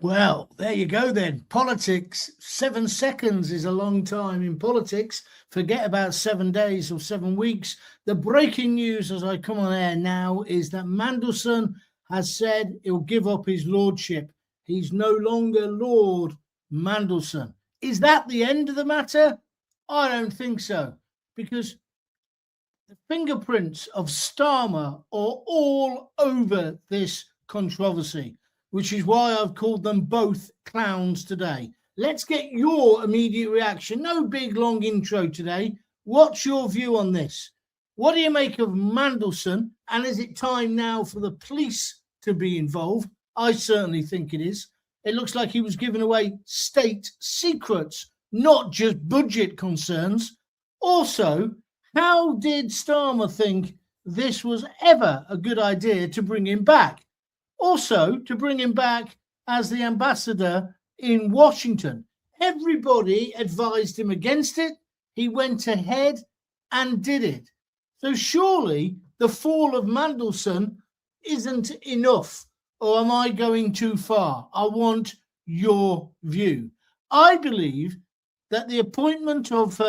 Well, there you go then. Politics, 7 seconds is a long time in politics. Forget about 7 days or 7 weeks. The breaking news as I come on air now is that Mandelson has said he'll give up his lordship. He's no longer Lord Mandelson. Is that the end of the matter? I don't think so, because the fingerprints of Starmer are all over this controversy, which is why I've called them both clowns today. Let's get your immediate reaction. No big long intro today. What's your view on this? What do you make of Mandelson? And is it time now for the police to be involved? I certainly think it is. It looks like he was giving away state secrets, not just budget concerns. Also, how did Starmer think this was ever a good idea to bring him back? Also, to bring him back as the ambassador in Washington. Everybody advised him against it. He went ahead and did it. So surely the fall of Mandelson isn't enough, or am I going too far? I want your view. I believe that the appointment of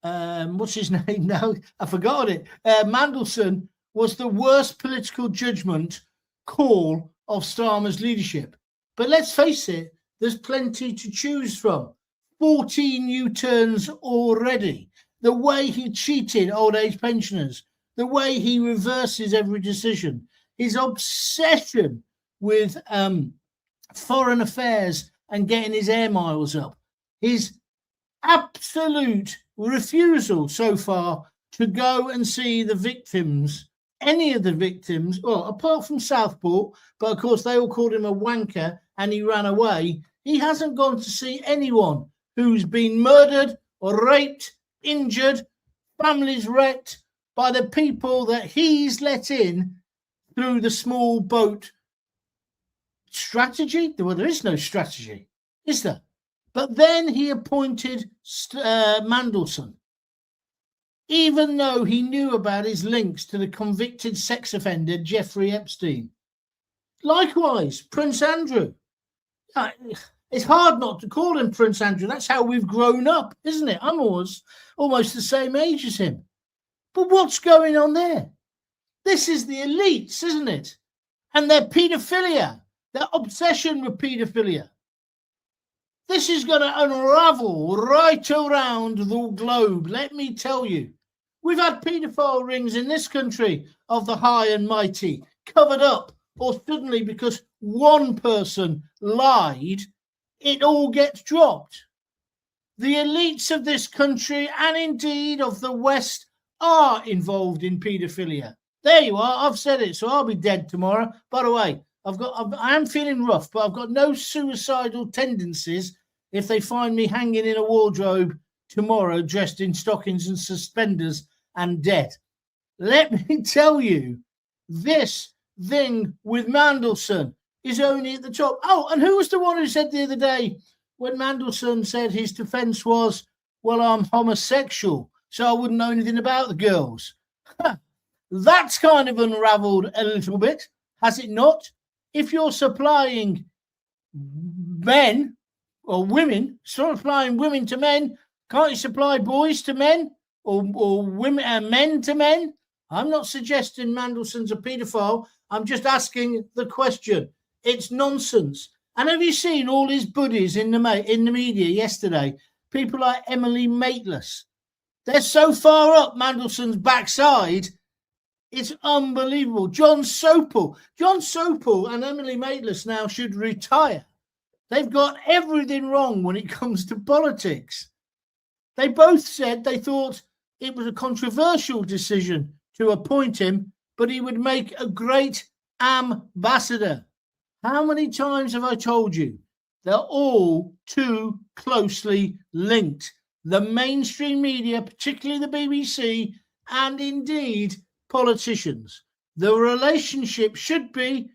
what's his name now? I forgot it. Mandelson was the worst political judgment call of Starmer's leadership. But let's face it, there's plenty to choose from. 14 U-turns already. The way he cheated old age pensioners, the way he reverses every decision, his obsession with foreign affairs and getting his air miles up, his absolute refusal so far to go and see the victims, any of the victims, well, apart from Southport, but of course they all called him a wanker and he ran away. He hasn't gone to see anyone who's been murdered or raped, injured, families wrecked by the people that he's let in through the small boat strategy. Well, there is no strategy, is there? But then he appointed Mandelson, even though he knew about his links to the convicted sex offender Jeffrey Epstein. Likewise, Prince Andrew. It's hard not to call him Prince Andrew. That's how we've grown up, isn't it? I'm almost the same age as him. But what's going on there? This is the elites, isn't it? And their paedophilia, their obsession with paedophilia. This is going to unravel right around the globe, let me tell you. We've had paedophile rings in this country of the high and mighty covered up, or suddenly because one person lied, it all gets dropped. The elites of this country and indeed of the West are involved in paedophilia. There you are. I've said it, so I'll be dead tomorrow. By the way, I am feeling rough, but I've got no suicidal tendencies if they find me hanging in a wardrobe tomorrow dressed in stockings and suspenders and dead. Let me tell you, this thing with Mandelson is only at the top. Oh, and who was the one who said the other day when Mandelson said his defense was, well, I'm homosexual, so I wouldn't know anything about the girls? That's kind of unraveled a little bit, has it not? If you're supplying men or women, supplying women to men, can't you supply boys to men or women and men to men? I'm not suggesting Mandelson's a paedophile. I'm just asking the question. It's nonsense. And have you seen all his buddies in the media yesterday? People like Emily Maitlis. They're so far up Mandelson's backside. It's unbelievable. John Sopel and Emily Maitlis now should retire. They've got everything wrong when it comes to politics. They both said they thought it was a controversial decision to appoint him, but he would make a great ambassador. How many times have I told you? They're all too closely linked. The mainstream media, particularly the BBC, and indeed politicians. The relationship should be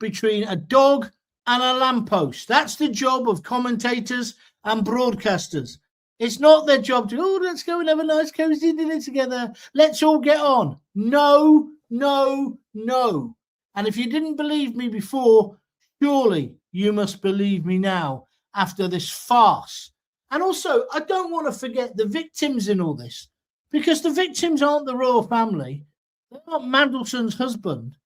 between a dog and a lamppost. That's the job of commentators and broadcasters. It's not their job to, let's go and have a nice cozy dinner together. Let's all get on. No, no, no. And if you didn't believe me before, Surely you must believe me now after this farce. And also, I don't want to forget the victims in all this, because the victims aren't the royal family. They're not Mandelson's husband.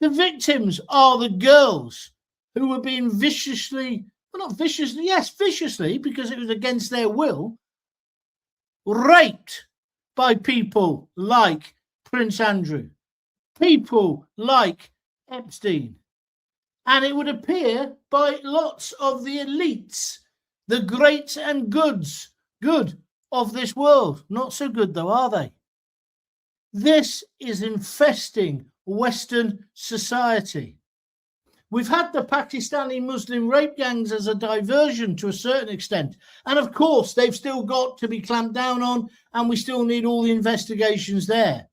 The victims are the girls who were being viciously, well, not viciously, yes, viciously, because it was against their will, raped by people like Prince Andrew, people like Epstein. And it would appear by lots of the elites, the greats and good of this world. Not so good, though, are they? This is infesting Western society. We've had the Pakistani Muslim rape gangs as a diversion to a certain extent. And of course, they've still got to be clamped down on, and we still need all the investigations there.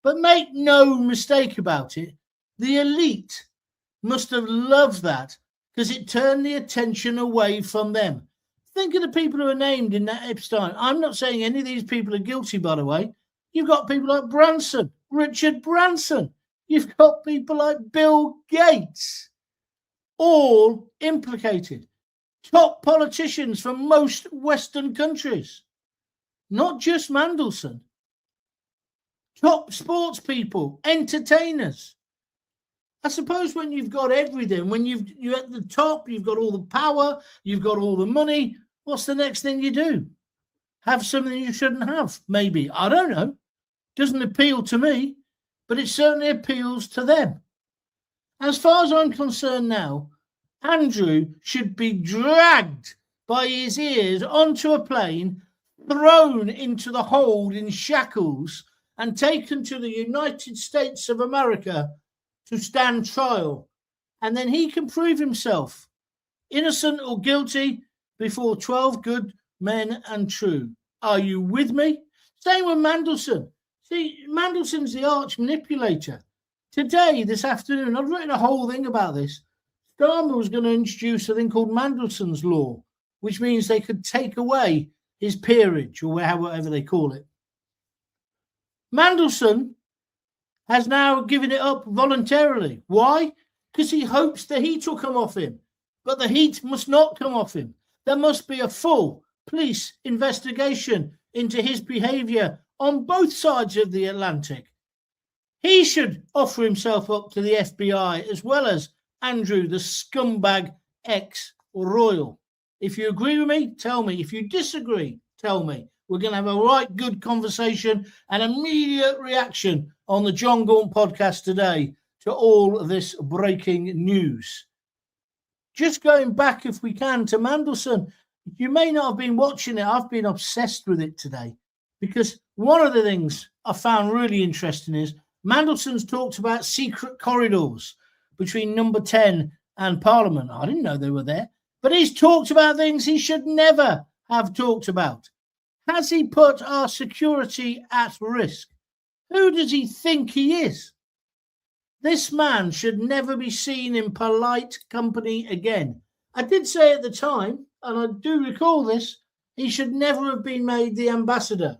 But make no mistake about it, the elite must have loved that, because it turned the attention away from them. Think of the people who are named in that Epstein. I'm not saying any of these people are guilty, by the way. You've got people like Branson, Richard Branson. You've got people like Bill Gates, all implicated. Top politicians from most Western countries, not just Mandelson. Top sports people, entertainers. I suppose when you've got everything, when you're at the top, you've got all the power, you've got all the money, what's the next thing you do? Have something you shouldn't have, maybe. I don't know. Doesn't appeal to me, but it certainly appeals to them. As far as I'm concerned now, Andrew should be dragged by his ears onto a plane, thrown into the hold in shackles, and taken to the United States of America to stand trial. And then he can prove himself innocent or guilty before 12 good men and true. Are you with me? Same with Mandelson. See, Mandelson's the arch manipulator. Today, this afternoon, I've written a whole thing about this. Starmer was going to introduce a thing called Mandelson's Law, which means they could take away his peerage, or whatever they call it. Mandelson has now given it up voluntarily. Why? Because he hopes the heat will come off him. But the heat must not come off him. There must be a full police investigation into his behaviour on both sides of the Atlantic. He should offer himself up to the FBI, as well as Andrew, the scumbag ex-royal. If you agree with me, tell me. If you disagree, tell me. We're going to have a right good conversation and immediate reaction on the John Gaunt podcast today to all of this breaking news. Just going back, if we can, to Mandelson. You may not have been watching it. I've been obsessed with it today, because one of the things I found really interesting is Mandelson's talked about secret corridors between Number 10 and Parliament. I didn't know they were there. But he's talked about things he should never have talked about. Has he put our security at risk? Who does he think he is? This man should never be seen in polite company again. I did say at the time, and I do recall this, he should never have been made the ambassador.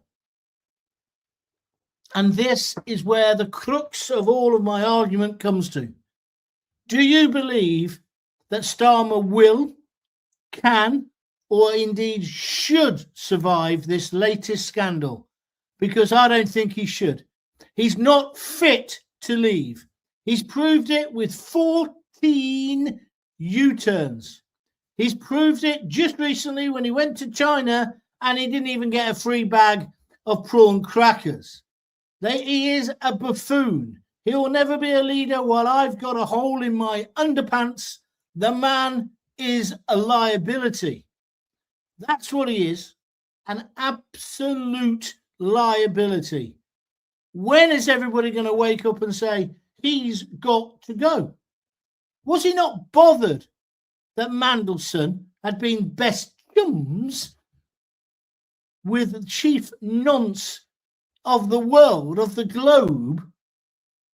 And this is where the crux of all of my argument comes to. Do you believe that Starmer will, can, or indeed should survive this latest scandal? Because I don't think he should. He's not fit to leave. He's proved it with 14 U-turns. He's proved it just recently when he went to China and he didn't even get a free bag of prawn crackers. He is a buffoon. He will never be a leader while I've got a hole in my underpants. The man is a liability. That's what he is, an absolute liability. When is everybody going to wake up and say, he's got to go? Was he not bothered that Mandelson had been best chums with the chief nonce of the world, of the globe,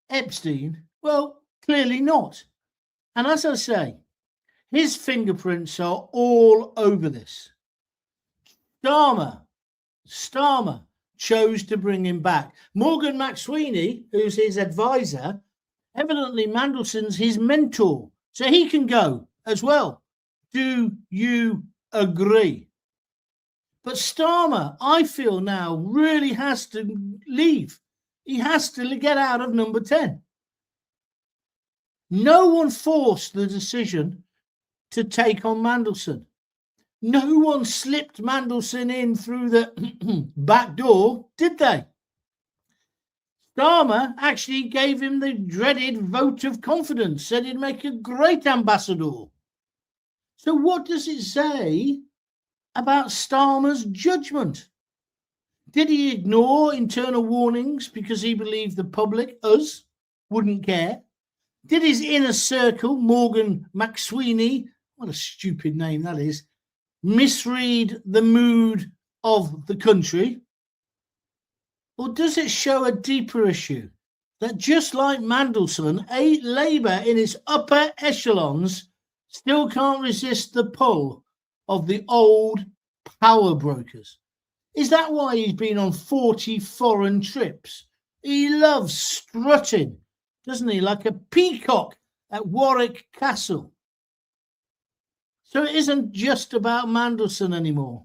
Epstein? Well, clearly not. And as I say, his fingerprints are all over this. Starmer chose to bring him back. Morgan McSweeney, who's his advisor, evidently Mandelson's his mentor. So he can go as well. Do you agree? But Starmer, I feel now, really has to leave. He has to get out of number 10. No one forced the decision to take on Mandelson. No one slipped Mandelson in through the back door, did they? Starmer actually gave him the dreaded vote of confidence, said he'd make a great ambassador. So what does it say about Starmer's judgment? Did he ignore internal warnings because he believed the public, us, wouldn't care? Did his inner circle, Morgan McSweeney, what a stupid name that is, misread the mood of the country? Or does it show a deeper issue? That just like Mandelson, Labour in its upper echelons still can't resist the pull of the old power brokers. Is that why he's been on 40 foreign trips? He loves strutting, doesn't he, like a peacock at Warwick Castle. So it isn't just about Mandelson anymore.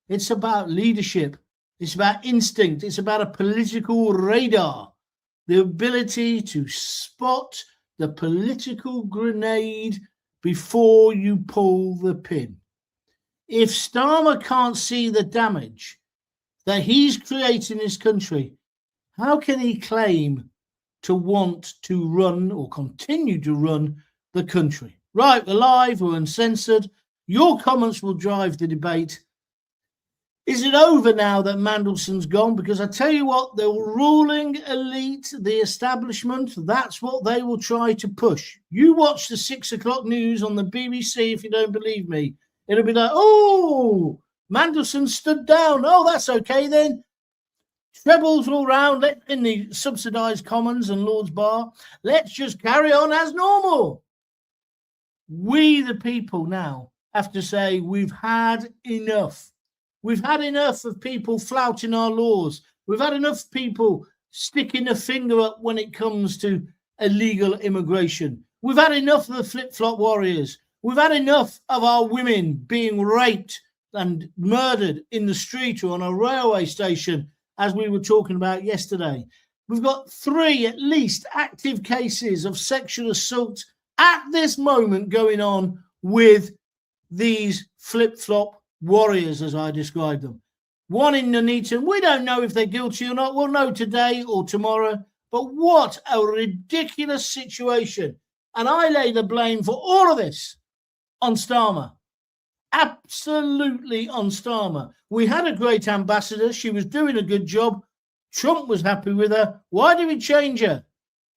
It's about leadership. It's about instinct. It's about a political radar, the ability to spot the political grenade before you pull the pin. If Starmer can't see the damage that he's creating in his country, how can he claim to want to run or continue to run the country? Right, we're live, we're uncensored. Your comments will drive the debate. Is it over now that Mandelson's gone? Because I tell you what, the ruling elite, the establishment, that's what they will try to push. You watch the 6 o'clock news on the BBC if you don't believe me. It'll be like, oh, Mandelson stood down. Oh, that's okay then. Trebles all round in the subsidised Commons and Lord's Bar. Let's just carry on as normal. We, the people, now have to say we've had enough. We've had enough of people flouting our laws. We've had enough people sticking a finger up when it comes to illegal immigration. We've had enough of the flip-flop warriors. We've had enough of our women being raped and murdered in the street or on a railway station, as we were talking about yesterday. We've got 3 at least active cases of sexual assault at this moment going on with these flip-flop warriors, as I described them. One in Nuneaton. We don't know if they're guilty or not. We'll know today or tomorrow. But what a ridiculous situation. And I lay the blame for all of this on Starmer. Absolutely on Starmer. We had a great ambassador. She was doing a good job. Trump was happy with her. Why did we change her?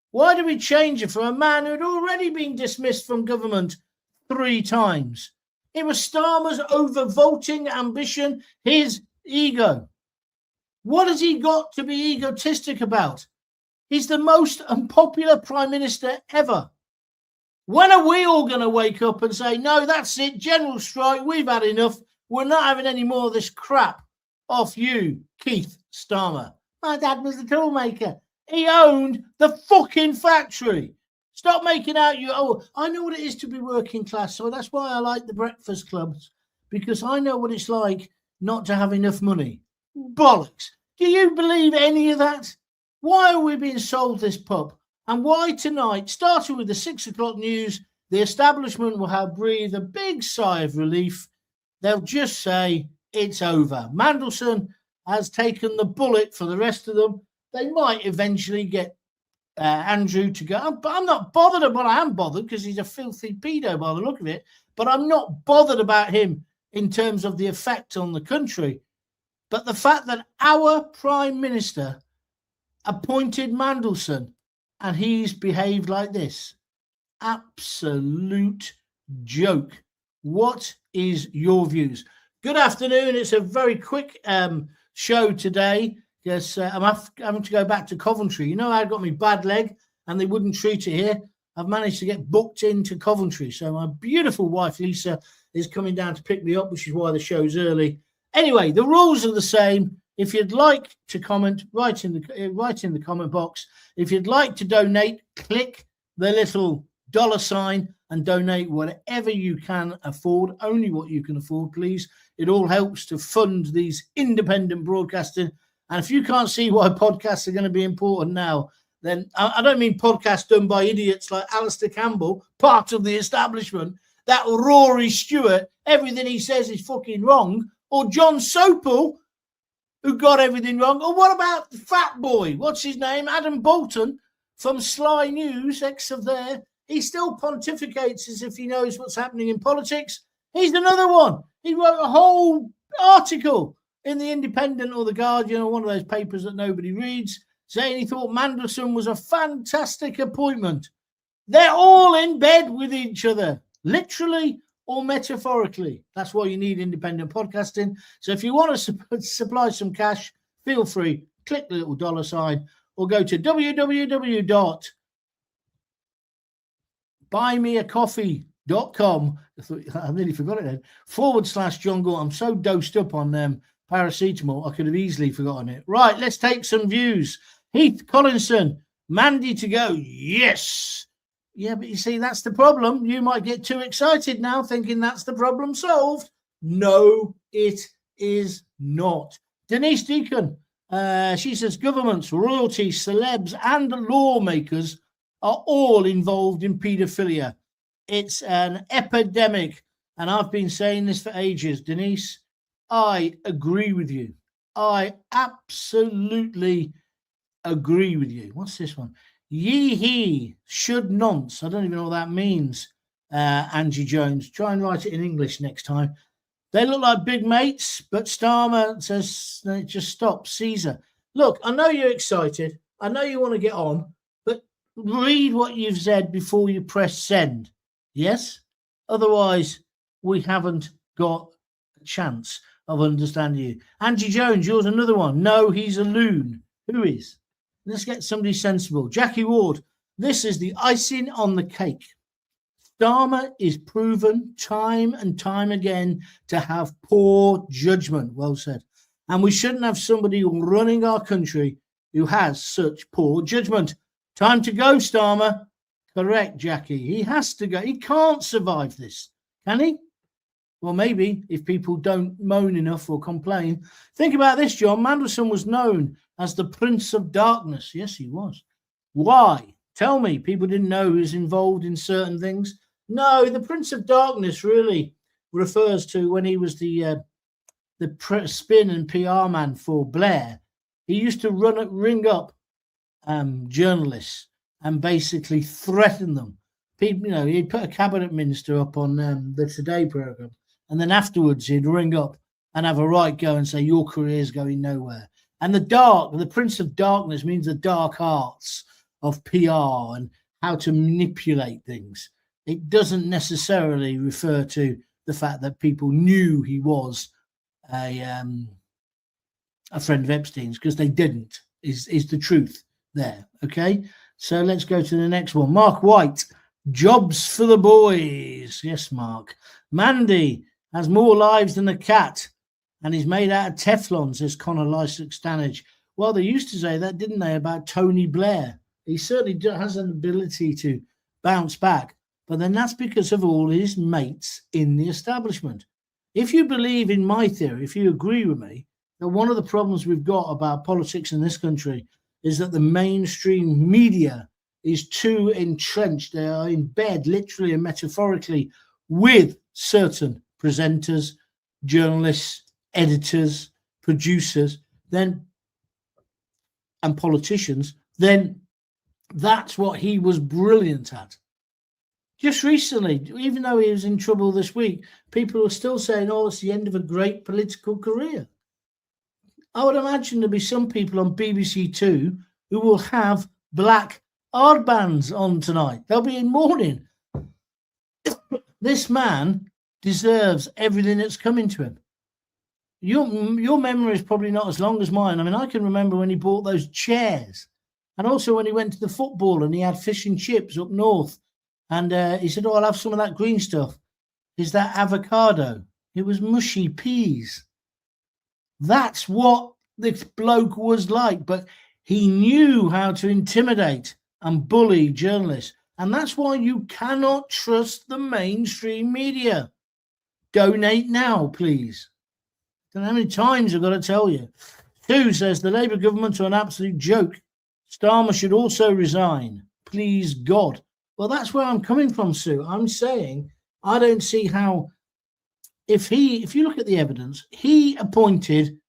Why did we change her for a man who had already been dismissed from government 3 times? It was Starmer's overvoting ambition, his ego. What has he got to be egotistic about? He's the most unpopular prime minister ever. When are we all going to wake up and say, no, that's it, general strike, we've had enough. We're not having any more of this crap off you, Keith Starmer. My dad was the toolmaker. He owned the fucking factory. Stop making out I know what it is to be working class. So that's why I like the breakfast clubs, because I know what it's like not to have enough money. Bollocks. Do you believe any of that? Why are we being sold this pub? And why tonight, starting with the 6 o'clock news, the establishment will have breathed a big sigh of relief. They'll just say it's over. Mandelson has taken the bullet for the rest of them. They might eventually get Andrew to go. But I'm not bothered. Well, I am bothered because he's a filthy pedo by the look of it. But I'm not bothered about him in terms of the effect on the country. But the fact that our Prime Minister appointed Mandelson and he's behaved like this. Absolute joke. What is your views? Good afternoon. It's a very quick show today. Yes, I'm having to go back to Coventry. You know, I got my bad leg and they wouldn't treat it here. I've managed to get booked into Coventry. So my beautiful wife, Lisa, is coming down to pick me up, which is why the show's early. Anyway, the rules are the same. If you'd like to comment, write in the comment box. If you'd like to donate, click the little $sign and donate whatever you can afford, only what you can afford, please. It all helps to fund these independent broadcasting. And if you can't see why podcasts are going to be important now, then I don't mean podcasts done by idiots like Alistair Campbell, part of the establishment, that Rory Stewart, everything he says is fucking wrong, or John Sopel, who got everything wrong, or what about the fat boy, what's his name, Adam Bolton from Sly News, ex of there. He still pontificates as if he knows what's happening in politics. He's another one. He wrote a whole article in the Independent or the Guardian or one of those papers that nobody reads, saying he thought Mandelson was a fantastic appointment. They're all in bed with each other, literally or metaphorically. That's why you need independent podcasting. So if you want to supply some cash, feel free, click the little dollar sign or go to www.buymeacoffee.com. I nearly forgot it then. /John Gaunt. I'm so dosed up on paracetamol, I could have easily forgotten it. Right, let's take some views. Heath Collinson, Mandy to go. Yes. Yeah, but you see, that's the problem. You might get too excited now thinking that's the problem solved. No, it is not. Denise Deacon, she says governments, royalty, celebs and lawmakers are all involved in paedophilia. It's an epidemic. And I've been saying this for ages. Denise, I agree with you. I absolutely agree with you. What's this one? Ye he should nonce. I don't even know what that means. Angie Jones. Try and write it in English next time. They look like big mates, but Starmer says just stop. Caesar. Look, I know you're excited. I know you want to get on, but read what you've said before you press send. Yes? Otherwise, we haven't got a chance of understanding you. Angie Jones, yours another one. No, he's a loon. Who is? Let's get somebody sensible. Jackie Ward, this is the icing on the cake. Starmer is proven time and time again to have poor judgment. Well said. And we shouldn't have somebody running our country who has such poor judgment. Time to go, Starmer. Correct, Jackie. He has to go. He can't survive this, can he? Well, maybe if people don't moan enough or complain. Think about this, John. Mandelson was known as the Prince of Darkness. Yes, he was. Why? Tell me. People didn't know he was involved in certain things. No, the Prince of Darkness really refers to when he was the spin and PR man for Blair. He used to ring up journalists and basically threaten them. People, he'd put a cabinet minister up on the Today program, and then afterwards he'd ring up and have a right go and say your career's going nowhere. And the Prince of Darkness means the dark arts of PR and how to manipulate things. It doesn't necessarily refer to the fact that people knew he was a friend of Epstein's, because they didn't, is the truth there. Okay, so let's go to the next one. Mark White, jobs for the boys. Yes, Mark. Mandy has more lives than a cat and is made out of Teflon, says Conor Lysak Stanage. Well, they used to say that, didn't they, about Tony Blair? He certainly has an ability to bounce back, but then that's because of all his mates in the establishment. If you believe in my theory, if you agree with me, that one of the problems we've got about politics in this country is that the mainstream media is too entrenched. They are in bed, literally and metaphorically, with certain presenters, journalists, editors, producers, and politicians, then that's what he was brilliant at. Just recently, even though he was in trouble this week, people are still saying, oh, it's the end of a great political career. I would imagine there'll be some people on BBC Two who will have black armbands on tonight. They'll be in mourning. This man deserves everything that's coming to him. Your memory is probably not as long as mine. I mean, I can remember when he bought those chairs, and also when he went to the football and he had fish and chips up north, and he said, oh, I'll have some of that green stuff. Is that avocado? It was mushy peas. That's what this bloke was like, but he knew how to intimidate and bully journalists. And that's why you cannot trust the mainstream media. Donate now, please. I don't know how many times I've got to tell you. Sue says the Labour government are an absolute joke. Starmer should also resign. Please, God. Well, that's where I'm coming from, Sue. I'm saying I don't see how, if you look at the evidence, he appointed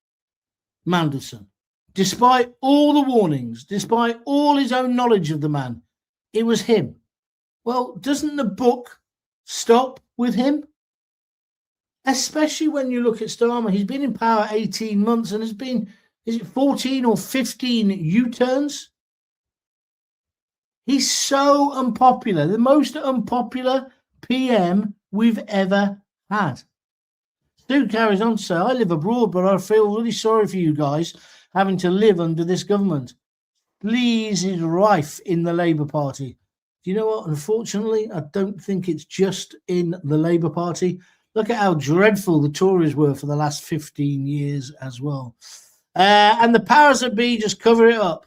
Mandelson. Despite all the warnings, despite all his own knowledge of the man, it was him. Well, doesn't the book stop with him? Especially when you look at Starmer. He's been in power 18 months and has been, is it 14 or 15 U-turns? He's so unpopular, the most unpopular PM we've ever had. Stu carries on to say, I live abroad, but I feel really sorry for you guys having to live under this government. Sleaze is rife in the Labour Party. Do you know what? Unfortunately, I don't think it's just in the Labour Party. Look at how dreadful the Tories were for the last 15 years as well. And the powers that be just cover it up.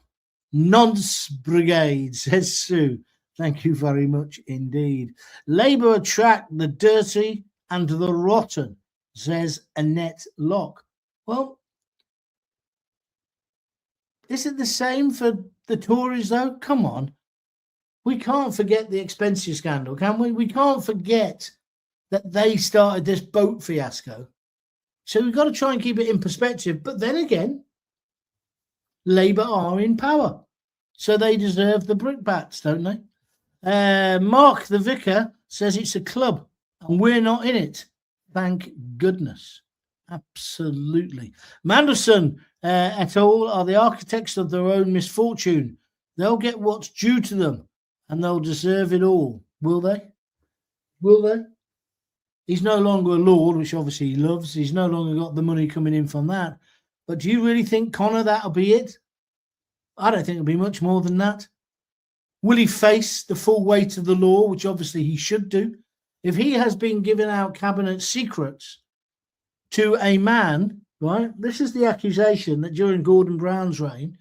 Nonce Brigade, says Sue. Thank you very much indeed. Labour attract the dirty and the rotten, says Annette Locke. Well, is it the same for the Tories, though? Come on. We can't forget the expensive scandal, can we? We can't forget that they started this boat fiasco. So we've got to try and keep it in perspective. But then again, Labour are in power. So they deserve the brickbats, don't they? Mark the Vicar says it's a club and we're not in it. Thank goodness. Absolutely. Mandelson et al. Are the architects of their own misfortune. They'll get what's due to them and they'll deserve it all. Will they? Will they? He's no longer a lord, which obviously he loves. He's no longer got the money coming in from that. But do you really think, Connor, that'll be it? I don't think it'll be much more than that. Will he face the full weight of the law, which obviously he should do? If he has been giving out cabinet secrets to a man, right? This is the accusation that during Gordon Brown's reign,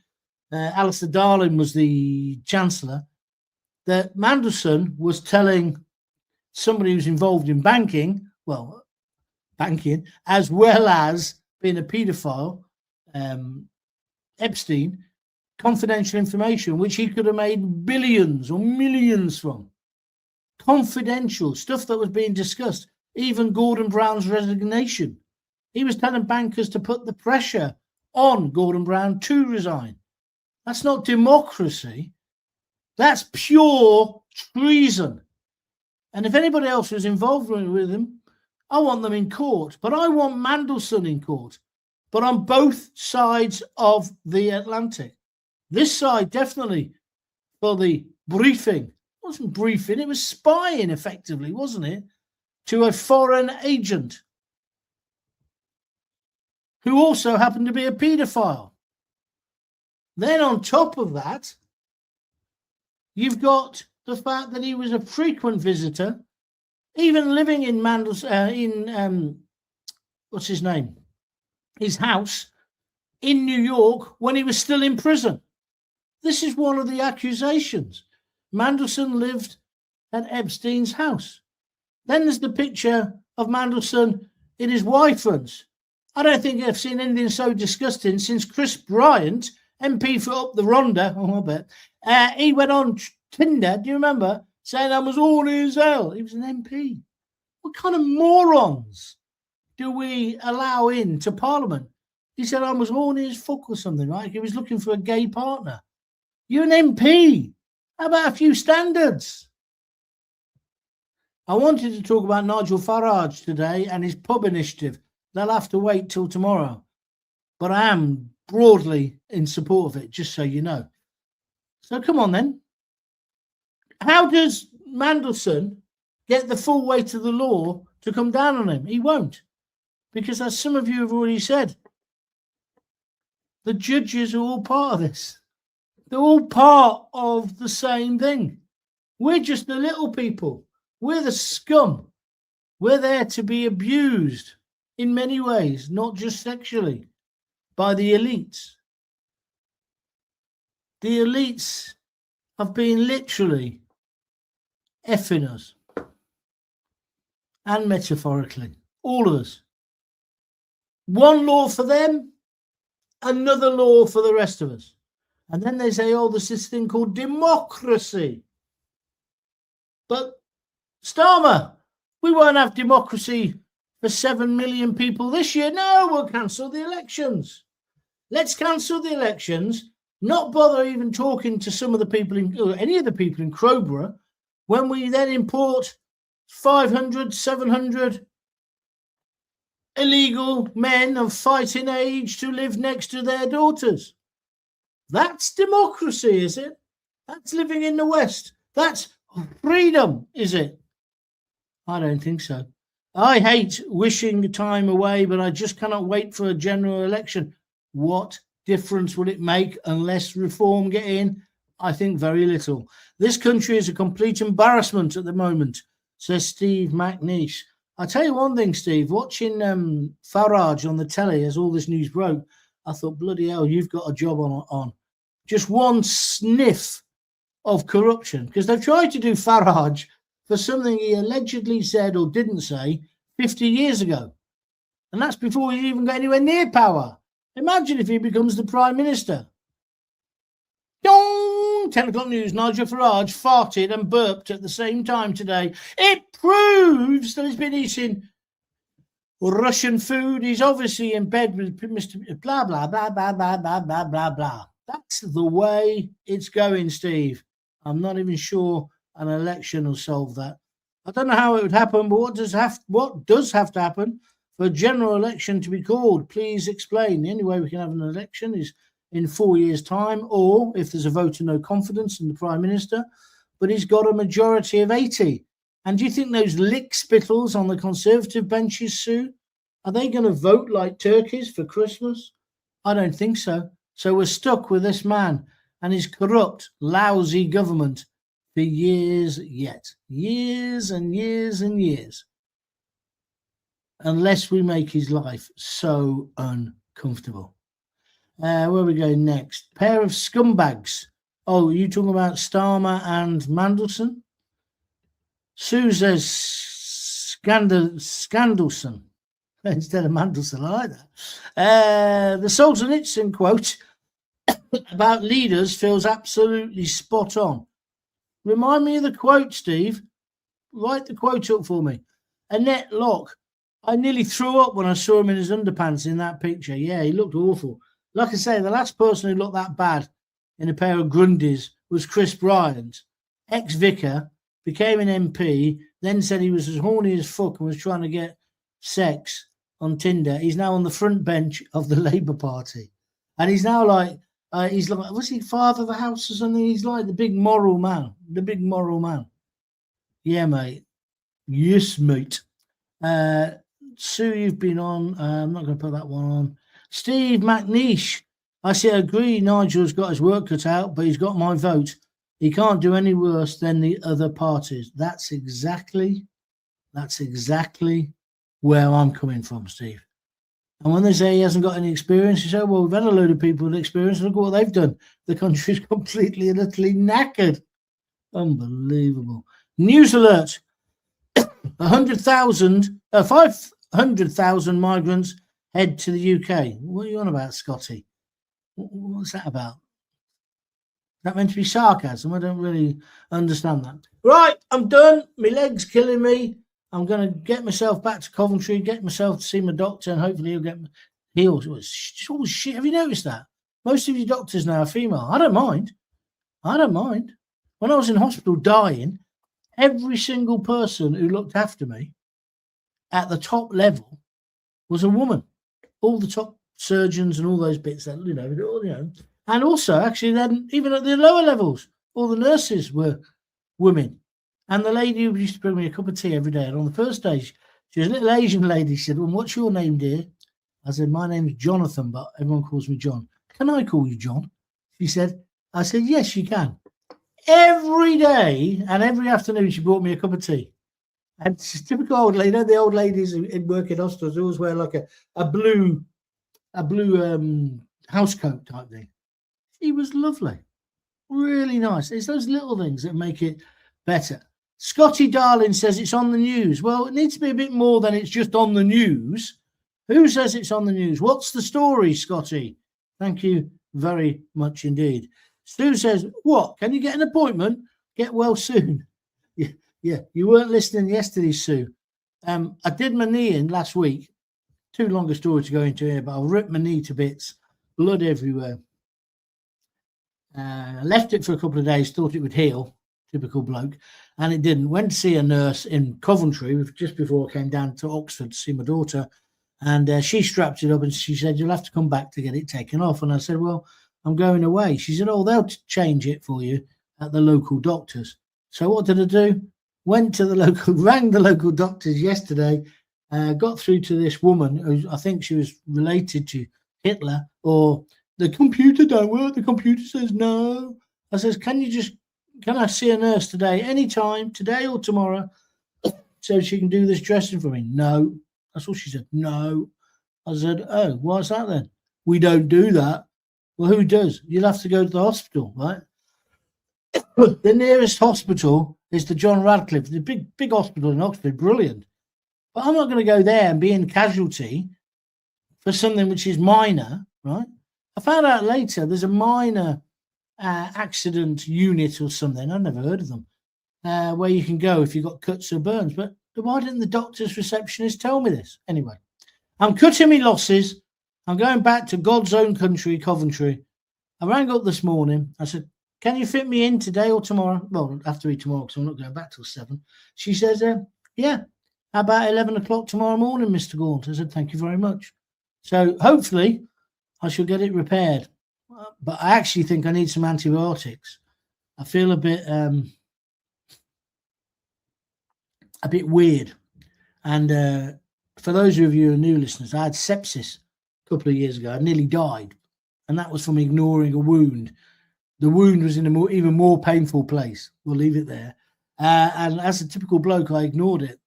Alistair Darling was the Chancellor, that Mandelson was telling somebody who's involved in banking, as well as being a paedophile, Epstein, confidential information, which he could have made billions or millions from. Confidential stuff that was being discussed. Even Gordon Brown's resignation. He was telling bankers to put the pressure on Gordon Brown to resign. That's not democracy. That's pure treason. And if anybody else was involved with him, I want them in court. But I want Mandelson in court. But on both sides of the Atlantic. This side, definitely, for the briefing. It wasn't briefing, it was spying, effectively, wasn't it? To a foreign agent who also happened to be a paedophile. Then on top of that, you've got the fact that he was a frequent visitor, even living in what's his name? His house in New York when he was still in prison. This is one of the accusations. Mandelson lived at Epstein's house. Then there's the picture of Mandelson in his wife's. I don't think I've seen anything so disgusting since Chris Bryant, MP for Up the Rhondda, I bet, he went on Tinder, do you remember, saying I was horny as hell. He was an MP. What kind of morons do we allow into Parliament? He said I was horny as fuck or something, right? He was looking for a gay partner. You're an MP. How about a few standards? I wanted to talk about Nigel Farage today and his pub initiative. They'll have to wait till tomorrow. But I am broadly in support of it, just so you know. So come on then. How does Mandelson get the full weight of the law to come down on him? He won't. Because as some of you have already said, the judges are all part of this. They're all part of the same thing. We're just the little people. We're the scum. We're there to be abused in many ways, not just sexually, by the elites. The elites have been literally effing us. And metaphorically, all of us. One law for them, another law for the rest of us. And then they say, oh, there's this thing called democracy. But Starmer, we won't have democracy for 7 million people this year. No, we'll cancel the elections. Let's cancel the elections, not bother even talking to some of the people, any of the people in Crowborough, when we then import 500, 700 illegal men of fighting age to live next to their daughters. That's democracy, is it? That's living in the West. That's freedom, is it? I don't think so. I hate wishing time away, but I just cannot wait for a general election. What difference will it make unless reform get in? I think very little. This country is a complete embarrassment at the moment, says Steve McNeish. I'll tell you one thing, Steve, watching Farage on the telly as all this news broke, I thought, bloody hell, you've got a job on. Just one sniff of corruption, because they've tried to do Farage for something he allegedly said or didn't say 50 years ago. And that's before he even got anywhere near power. Imagine if he becomes the Prime Minister. 10 o'clock news, Nigel Farage farted and burped at the same time today. It proves that he's been eating Russian food. He's obviously in bed with Mr. Blah, blah, blah, blah, blah, blah, blah, blah, blah. That's the way it's going, Steve. I'm not even sure an election will solve that. I don't know how it would happen, but what does have to happen for a general election to be called? Please explain. The only way we can have an election is in 4 years' time, or if there's a vote of no confidence in the Prime Minister, but he's got a majority of 80. And do you think those lick-spittles on the Conservative benches, Sue, are they going to vote like turkeys for Christmas? I don't think so. So we're stuck with this man and his corrupt, lousy government for years yet. Years and years and years. Unless we make his life so uncomfortable. Where are we going next? Pair of scumbags. Oh, are you talking about Starmer and Mandelson? Sue says Scandalson instead of Mandelson. I like that. The Solzhenitsyn quote about leaders feels absolutely spot on. Remind me of the quote, Steve. Write the quote up for me. Annette Locke. I nearly threw up when I saw him in his underpants in that picture. Yeah, he looked awful. Like I say, the last person who looked that bad in a pair of Grundies was Chris Bryant, ex-vicar, became an MP, then said he was as horny as fuck and was trying to get sex on Tinder. He's now on the front bench of the Labour Party. And he's now like, was he father of the house or something? He's like the big moral man. Yeah, mate. Yes, mate. Sue, you've been on. I'm not going to put that one on. Steve McNeish. I say, agree, Nigel's got his work cut out, but he's got my vote. He can't do any worse than the other parties. That's exactly where I'm coming from, Steve. And when they say he hasn't got any experience, you say, well, we've had a load of people with experience. Look what they've done. The country's completely and utterly knackered. Unbelievable. News alert. 500,000 migrants head to the UK. What are you on about, Scotty? What's that about? Is that meant to be sarcasm? I don't really understand that. Right, I'm done. My leg's killing me. I'm going to get myself back to Coventry, get myself to see my doctor, and hopefully he'll get healed. It's all shit. Have you noticed that? Most of your doctors now are female. I don't mind. When I was in hospital dying, every single person who looked after me at the top level was a woman. All the top surgeons and all those bits that, you know. And also, actually, then even at the lower levels, all the nurses were women. And the lady who used to bring me a cup of tea every day, and on the first day, she was a little Asian lady. She said, well, what's your name, dear? I said, my name's Jonathan, but everyone calls me John. Can I call you John? I said, yes, you can. Every day and every afternoon, she brought me a cup of tea. And she's typical old lady. You know, the old ladies in working hospitals always wear like a blue house coat type thing. She was lovely. Really nice. It's those little things that make it better. Scotty Darling says it's on the news. Well, it needs to be a bit more than it's just on the news. Who says it's on the news? What's the story, Scotty? Thank you very much indeed. Stu says, what? Can you get an appointment? Get well soon. Yeah, you weren't listening yesterday, Sue. I did my knee in last week. Too long a story to go into here, but I ripped my knee to bits. Blood everywhere. I left it for a couple of days, thought it would heal. Typical bloke. And it didn't. Went to see a nurse in Coventry just before I came down to Oxford to see my daughter. And she strapped it up and she said, you'll have to come back to get it taken off. And I said, well, I'm going away. She said, oh, they'll change it for you at the local doctors. So what did I do? Went to the local, rang the local doctors yesterday, got through to this woman who I think she was related to Hitler, or the computer don't work. The computer says no. I says, can I see a nurse today, anytime, today or tomorrow, so she can do this dressing for me? No. That's all she said. No. I said, oh, what's that then? We don't do that. Well, who does? You'll have to go to the hospital, right? The nearest hospital is the John Radcliffe, the big hospital in Oxford, brilliant. But I'm not going to go there and be in casualty for something which is minor, right? I found out later there's a minor accident unit or something. I've never heard of them, where you can go if you've got cuts or burns. But why didn't the doctor's receptionist tell me this? Anyway, I'm cutting my losses. I'm going back to God's own country, Coventry. I rang up this morning. I said, can you fit me in today or tomorrow? Well, after tomorrow, because I'm not going back till 7. She says, yeah, how about 11 o'clock tomorrow morning, Mr. Gaunt? I said, thank you very much. So hopefully I shall get it repaired. But I actually think I need some antibiotics. I feel a bit weird. And for those of you who are new listeners, I had sepsis a couple of years ago. I nearly died. And that was from ignoring a wound. The wound was in an even more painful place. We'll leave it there. And as a typical bloke, I ignored it.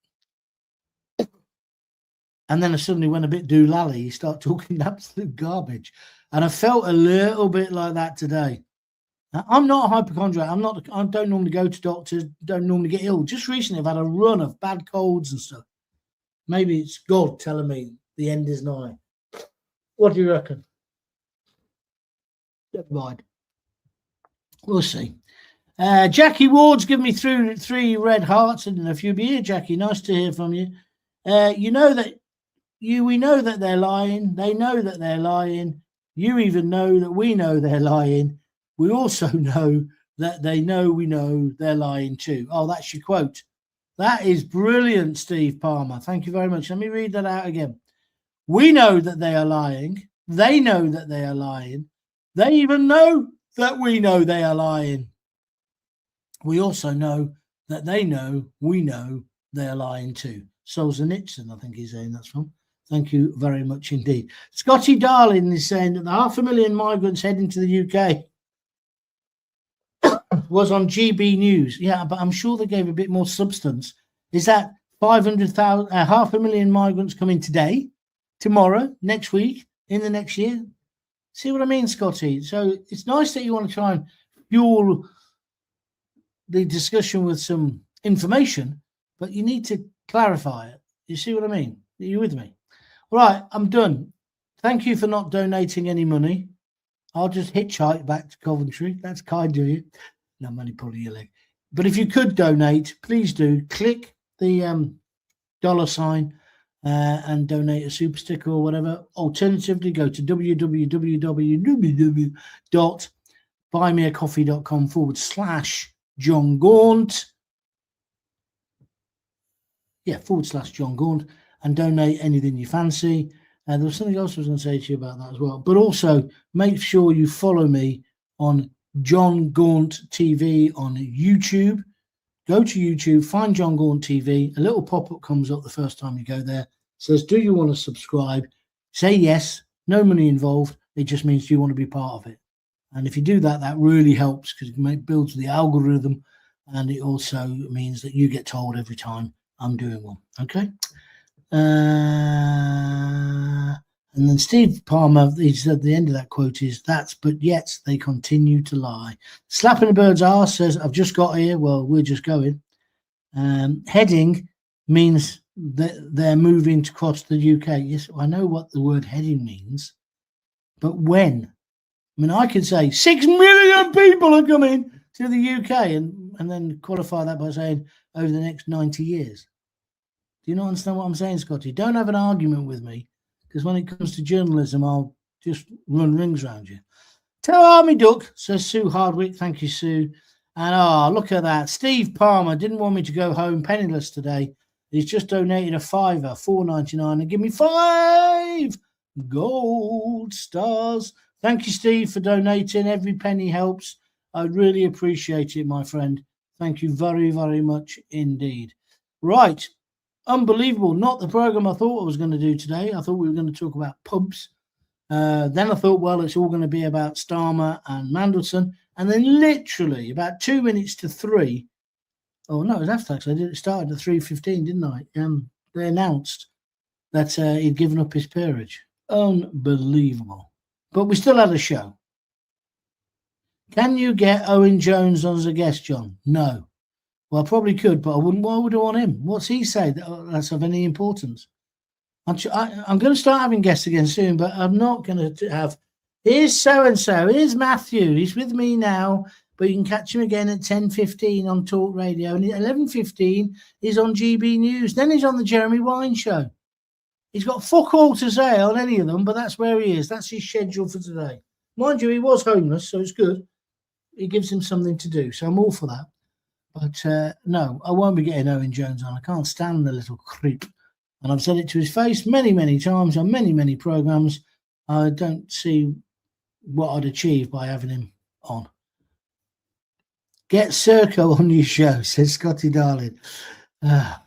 And then I suddenly went a bit doolally. You start talking absolute garbage. And I felt a little bit like that today. I'm not a hypochondriac. I don't normally go to doctors, don't normally get ill. Just recently, I've had a run of bad colds and stuff. Maybe it's God telling me the end is nigh. What do you reckon? Never mind. We'll see. Jackie Ward's given me 3 red hearts. I don't know if you'll be here, Jackie. Nice to hear from you. We know that they're lying. They know that they're lying. You even know that we know they're lying. We also know that they know we know they're lying too. Oh, that's your quote. That is brilliant, Steve Palmer. Thank you very much. Let me read that out again. We know that they are lying. They know that they are lying. They even know that we know they are lying. We also know that they know we know they are lying too. Solzhenitsyn, I think he's saying that's from. Thank you very much indeed. Scotty Darling is saying that the 500,000 migrants heading to the UK was on GB News. Yeah, but I'm sure they gave a bit more substance. Is that 500,000 migrants coming today, tomorrow, next week, in the next year? See what I mean, Scotty? So it's nice that you want to try and fuel the discussion with some information, but you need to clarify it. You see what I mean? Are you with me? All right, I'm done. Thank you for not donating any money. I'll just hitchhike back to Coventry. That's kind of you. No, I'm only pulling your leg. But if you could donate, please do. Click the $sign and donate a super sticker or whatever. Alternatively, go to www.buymeacoffee.com/John Gaunt. Yeah, /John Gaunt, and donate anything you fancy. There was something else I was going to say to you about that as well. But also, make sure you follow me on John Gaunt TV on YouTube. Go to YouTube, find John Gaunt TV. A little pop-up comes up the first time you go there. It says, do you want to subscribe? Say yes. No money involved. It just means do you want to be part of it? And if you do that, that really helps because it builds the algorithm. And it also means that you get told every time I'm doing one. Okay? And then Steve Palmer, he said the end of that quote is, that's, but yet they continue to lie. Slapping a bird's arse says, I've just got here. Well, we're just going. Heading means that they're moving to cross the UK. Yes, I know what the word heading means, but when? I mean, I could say 6 million people are coming to the UK and then qualify that by saying over the next 90 years. Do you not understand what I'm saying, Scotty? Don't have an argument with me, because when it comes to journalism, I'll just run rings around you. Tell Army Duck, says Sue Hardwick. Thank you, Sue. And look at that. Steve Palmer didn't want me to go home penniless today. He's just donated a £5, $4.99, and give me 5 gold stars. Thank you, Steve, for donating. Every penny helps. I really appreciate it, my friend. Thank you very, very much indeed. Right. Unbelievable. Not the program I thought I was going to do today. I thought we were going to talk about pubs. Then I thought, well, it's all going to be about Starmer and Mandelson. And then literally about 2 minutes to 3. Oh, no, it was after actually. It started at 3:15, didn't I? They announced that he'd given up his peerage. Unbelievable. But we still had a show. Can you get Owen Jones on as a guest, John? No. Well, I probably could, but I wouldn't. Why would I want him? What's he say that's of any importance? I'm going to start having guests again soon, but I'm not going to have. Here's so-and-so. Here's Matthew. He's with me now, but you can catch him again at 10:15 on Talk Radio. And at 11:15, he's on GB News. Then he's on the Jeremy Wine Show. He's got fuck all to say on any of them, but that's where he is. That's his schedule for today. Mind you, he was homeless, so it's good. It gives him something to do, so I'm all for that. But no, I won't be getting Owen Jones on. I can't stand the little creep. And I've said it to his face many, many times on many, many programmes. I don't see what I'd achieve by having him on. Get Serco on your show, says Scotty Darling. Right,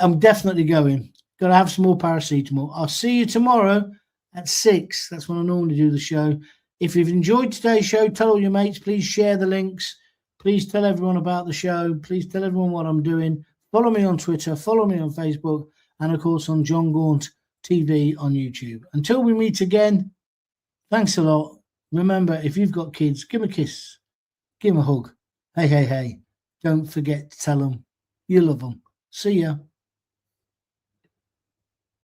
I'm definitely going. Got to have some more paracetamol. I'll see you tomorrow at 6. That's when I normally do the show. If you've enjoyed today's show, tell all your mates. Please share the links. Please tell everyone about the show. Please tell everyone what I'm doing. Follow me on Twitter. Follow me on Facebook. And, of course, on John Gaunt TV on YouTube. Until we meet again, thanks a lot. Remember, if you've got kids, give them a kiss. Give them a hug. Hey, hey, hey. Don't forget to tell them you love them. See ya.